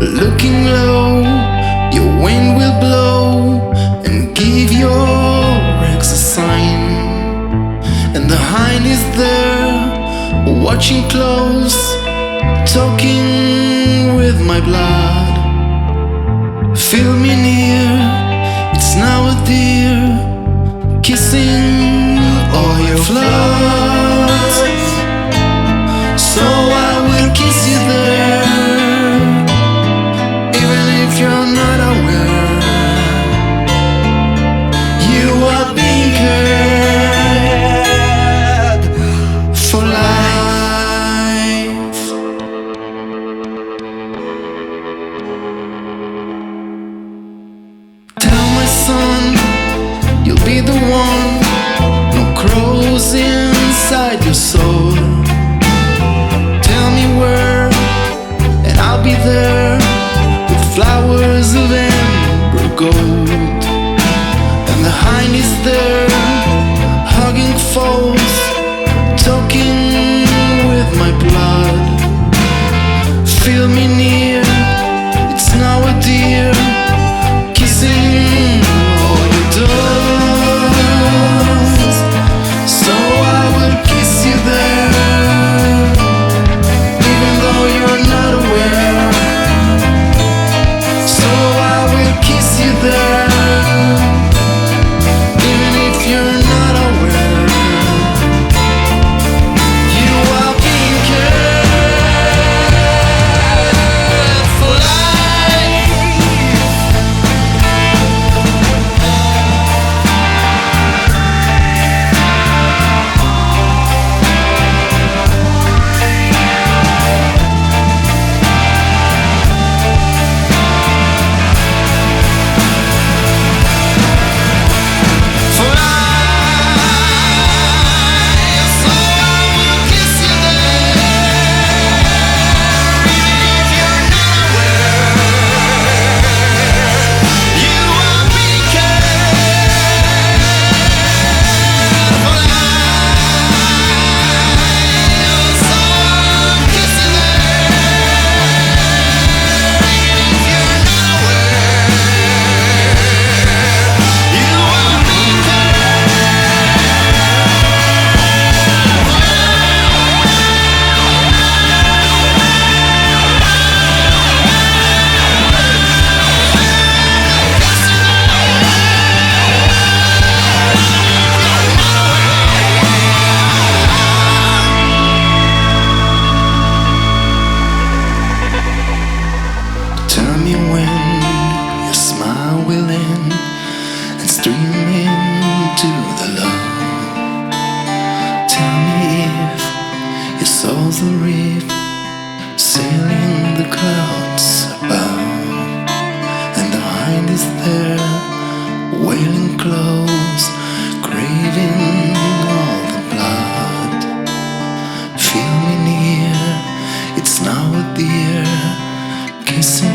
Looking low, your wind will blow and give your ex a sign. And the hind is there, watching close, talking with my blood. Feel me near, it's now a dear, kissing all your flaws. So I will kiss you there, even if you're not aware. You are being cared for life. Tell my son you'll be the one, no crows inside your soul. Tell me where, and I'll be there with flowers of amber gold. And the hind is there, hugging foes, talking with my blood. Feel me near, it's now a dear, kissing all your doors. So I will kiss you there, even though you're not aware. So I will kiss you there, even if you're not aware. You are being cared for life. For life, so I will kiss you there, even if you're not aware. You are being cared for life, so I'll kiss you there, even if you're not aware. You are being Tell me when your smile will end and stream into the love. Tell me if your soul's a reef sailing the clouds above. And the hind is there, wailing close, craving all the blood. Feel me near, it's now a dear, kissing